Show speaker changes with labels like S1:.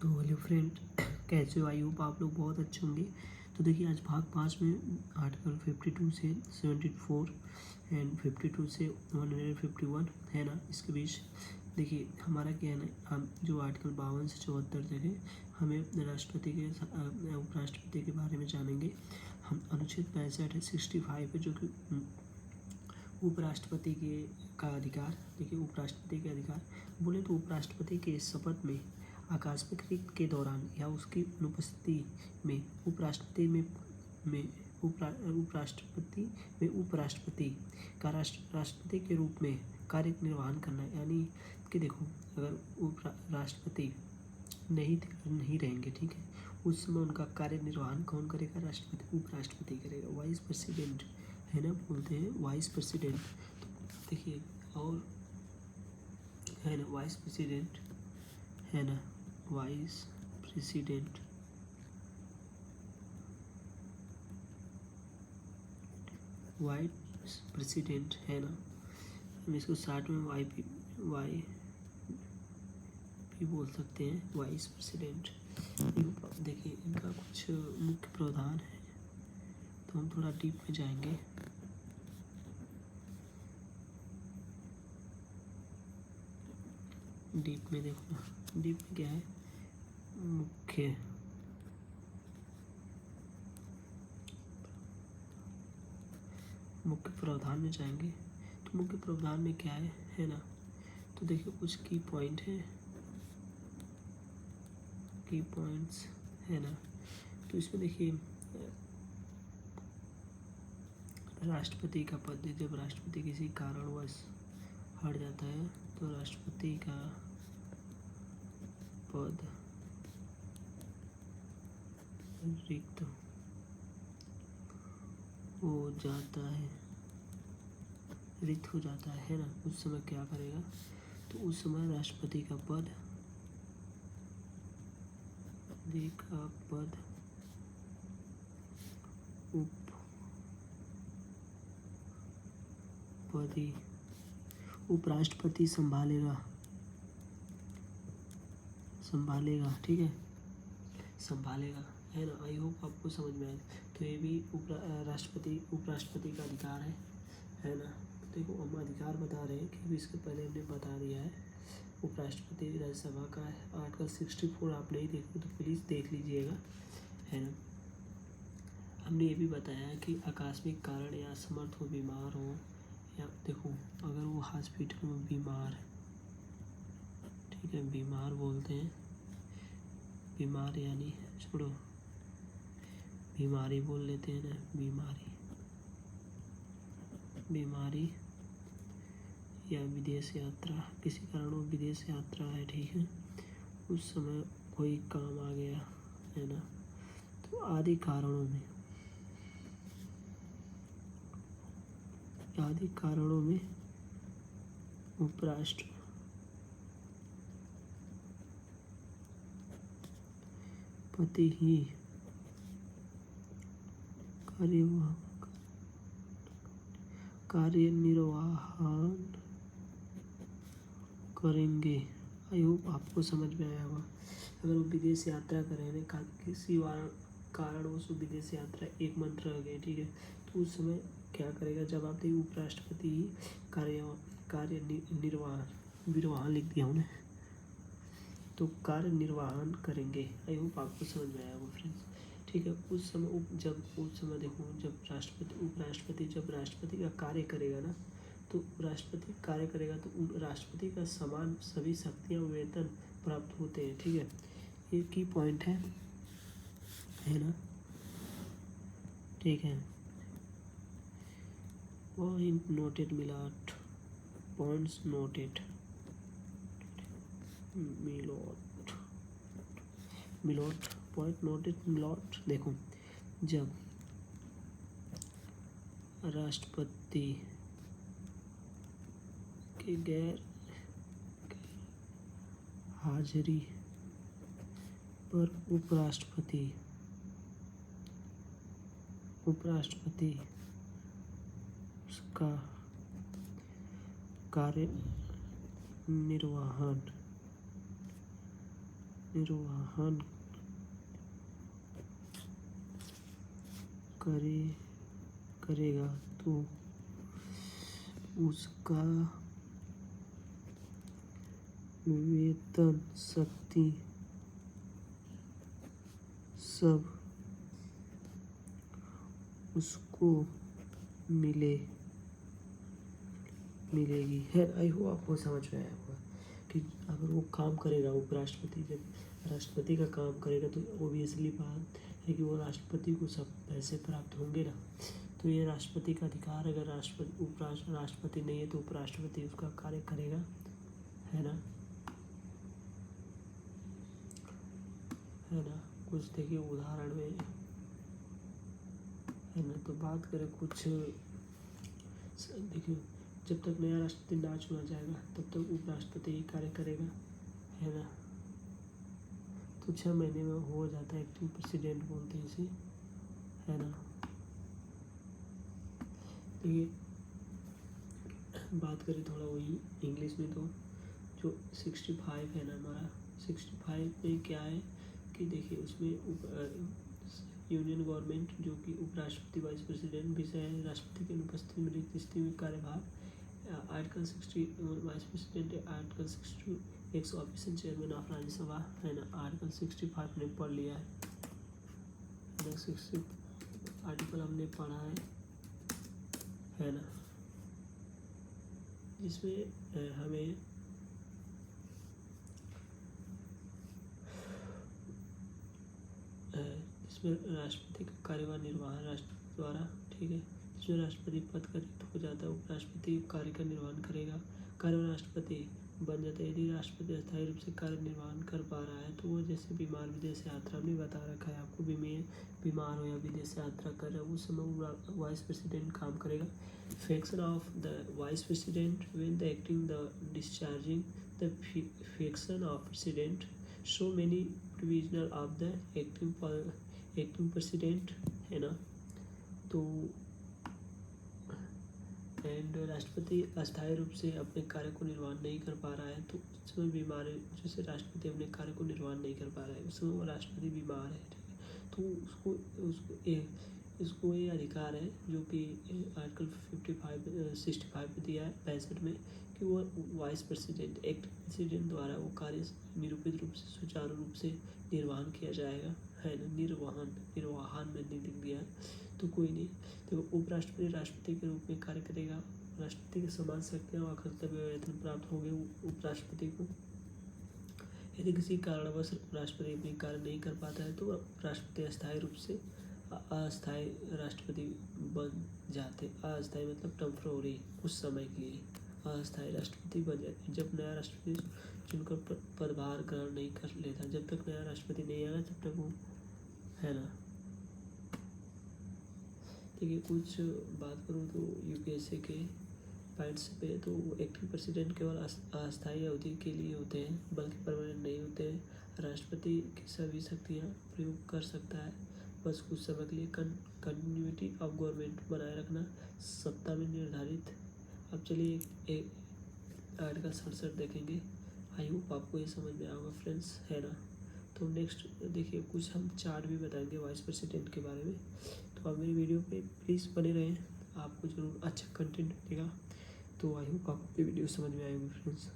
S1: तो hello friend, कैसे हो? आई होप आप लोग बहुत अच्छे होंगे। तो देखिए आज भाग 5 में आर्टिकल 52 से 74 एंड 52 से 151 है ना, इसके बीच देखिए हमारा क्या है ना, हम जो आर्टिकल 52 से 74 तक है, हमें राष्ट्रपति के उपराष्ट्रपति के बारे में जानेंगे। हम अनुच्छेद 65 है 65 है जो कि उपराष्ट्रपति के का अधिकार। देखिए उपराष्ट्रपति के अधिकार बोले तो उपराष्ट्रपति के शपथ में आकस्मिक के दौरान या उसकी अनुपस्थिति में उपराष्ट्रपति का राष्ट्रपति के रूप में कार्य निर्वहन करना। यानी कि देखो, अगर राष्ट्रपति नहीं रहेंगे, ठीक है, उस समय उनका कार्य निर्वहन कौन करेगा? राष्ट्रपति, उपराष्ट्रपति करेगा। वाइस प्रेसिडेंट है ना, बोलते हैं वाइस प्रेसिडेंट। तो देखिए, और है ना वाइस प्रेसिडेंट, है ना वाइस प्रेसिडेंट, वाइस प्रेसिडेंट है ना, हम इसको शॉर्ट में वाई भी बोल सकते हैं, वाइस प्रेसिडेंट। देखिए इनका कुछ मुख्य प्रावधान है, तो हम थोड़ा डीप में जाएंगे। डीप में देखो ना, डीप में क्या है, मुख्य प्रावधान में जाएंगे। तो मुख्य प्रावधान में क्या है ना, तो देखिए कुछ की पॉइंट है, की पॉइंट्स है ना। तो इसमें देखिए राष्ट्रपति का पद, जब राष्ट्रपति किसी कारणवश हट जाता है तो राष्ट्रपति का पद रिक्त हो जाता है ना, उस समय क्या करेगा? तो उस समय राष्ट्रपति का पद उपराष्ट्रपति संभालेगा, ठीक है, संभालेगा, है ना। आई होप आपको समझ में आए। तो ये भी उपराष्ट्रपति का अधिकार है ना। देखो हम अधिकार बता रहे हैं कि इसके पहले हमने बता दिया है। उपराष्ट्रपति राज्यसभा का है, आर्टिकल 64 आप नहीं देखो तो प्लीज़ देख लीजिएगा, है ना। हमने ये भी बताया कि आकस्मिक कारण या असमर्थ हो, बीमार हो, या देखो अगर वो हॉस्पिटल में बीमार है, ठीक है, बीमार बोलते हैं, बीमार यानी छोड़ो, बीमारी बोल लेते हैं ना, बीमारी या विदेश यात्रा, किसी कारण वो विदेश यात्रा है, ठीक है, उस समय कोई काम आ गया, है ना। तो आदि कारणों में उपराष्ट्रपति ही कार्यनिर्वहन करेंगे। आई होप आपको समझ में आया होगा। अगर वो विदेश यात्रा करें, किसी कारणवश विदेश यात्रा 1 मंथ रह गए, ठीक है, तो उस समय क्या करेगा? जब आप देखिए उपराष्ट्रपति ही निर्वाहन लिख दिया उन्हें, तो कार्य निर्वहन करेंगे। आई होप आपको समझ में आया होगा फ्रेंड्स, ठीक है। उस समय देखो, जब उपराष्ट्रपति जब राष्ट्रपति का कार्य करेगा ना, तो राष्ट्रपति कार्य करेगा तो राष्ट्रपति का समान सभी शक्तियाँ वेतन प्राप्त होते हैं, ठीक है। ये की पॉइंट है ना, ठीक है। Point noted milord, points noted milord, point noted milord. देखो, जब राष्ट्रपति के गैर हाजिरी पर उपराष्ट्रपति उसका कार्य निर्वहन निर्वहन करेगा तो उसका वेतन शक्ति सब उसको मिलेगी है। आई होप आपको समझ में आया होगा कि अगर वो काम करेगा, उपराष्ट्रपति जब राष्ट्रपति का काम करेगा तो ओबियसली बात है कि वो राष्ट्रपति को सब पैसे प्राप्त होंगे ना। तो ये राष्ट्रपति का अधिकार, अगर राष्ट्रपति नहीं है तो उपराष्ट्रपति उसका कार्य करेगा, है ना। कुछ देखिए उदाहरण में, है ना। तो बात करें कुछ, देखिए जब तक नया राष्ट्रपति ना चुना जाएगा तब तक उपराष्ट्रपति ही कार्य करेगा, है ना। तो 6 महीने में हो जाता है, एक्टिंग प्रेसिडेंट बोलते हैं इसे, है ना। देखिए बात करें थोड़ा वही इंग्लिश में, तो जो 65 है ना हमारा, 65 में क्या है कि देखिए उसमें यूनियन गवर्नमेंट जो कि उपराष्ट्रपति वाइस प्रेसिडेंट विषय है, राष्ट्रपति की अनुपस्थिति में रिक्त स्थिति में कार्यभार, article 60 vice president, article 62 x office and chairman of Rajya Sabha, है ना। आर्टिकल 65 ने पढ़ लिया है, 60 आर्टिकल हमने पढ़ा है ना, जिसमें हमें जिसमें राष्ट्रपति का कार्यभार निर्वहन राष्ट्रपति द्वारा, ठीक है। जिसमें राष्ट्रपति पद का रिक्त हो जाता है, उपराष्ट्रपति कार्य का निर्वहन करेगा, कार्यभार राष्ट्रपति बन जाता है। यदि राष्ट्रपति अस्थायी रूप से कार्य निर्वहन कर पा रहा है तो वो जैसे बीमार, विदेश यात्रा में बता रखा है आपको, बीमार हो या विदेश यात्रा कर रहा है उस समय वाइस प्रेसिडेंट काम करेगा। Function of the vice president when the acting the discharging the function of president, so many provisional of the acting president, है ना। तो एंड राष्ट्रपति अस्थायी रूप से अपने कार्य को निर्वहन नहीं कर पा रहा है तो उस समय बीमार है, जैसे राष्ट्रपति अपने कार्य को निर्वहन नहीं कर पा रहा है उस समय वो राष्ट्रपति बीमार है, तो उसको ये अधिकार है जो कि आर्टिकल 65 में दिया है 65 में, कि वो वाइस प्रेसिडेंट एक्ट प्रेसिडेंट द्वारा वो कार्य निरूपित रूप से सुचारू रूप से निर्वहन किया जाएगा, है ना। निर्वहन में नहीं लिख दिया तो कोई नहीं। तो उपराष्ट्रपति राष्ट्रपति के रूप में कार्य करेगा, राष्ट्रपति के समान शक्तियाँ व कर्तव्य वेतन प्राप्त होंगे उपराष्ट्रपति को। यदि किसी कारणवश राष्ट्रपति अपने कार्य नहीं कर पाता है तो राष्ट्रपति अस्थायी रूप से अस्थायी राष्ट्रपति बन जाते। अस्थायी मतलब टेम्पररी, कुछ समय के लिए अस्थायी राष्ट्रपति बन जाते जब नया राष्ट्रपति चुनकर पदभार ग्रहण नहीं कर लेता। जब तक नया राष्ट्रपति नहीं आएगा तब तक वो, है ना। देखिए कुछ बात करूँ तो यूपीएससी के पॉइंट्स पे, तो एक्टिंग प्रेसिडेंट केवल अस्थायी अवधि के लिए होते हैं, बल्कि परमानेंट नहीं होते हैं। राष्ट्रपति की सभी शक्तियाँ प्रयोग कर सकता है, बस कुछ समय के लिए। कंटिन्यूटी ऑफ गवर्नमेंट बनाए रखना सत्ता में निर्धारित। अब चलिए एक आर्टिकल 67 देखेंगे। आई होप आपको ये समझ में आएगा फ्रेंड्स, है ना। तो नेक्स्ट देखिए कुछ हम चार्ट भी बताएंगे वाइस प्रेसिडेंट के बारे में। तो आप मेरी वीडियो पे प्लीज़ बने रहें, आपको जरूर अच्छा कंटेंट मिलेगा। तो आई होप आपको ये वीडियो समझ में आएगी फ्रेंड्स।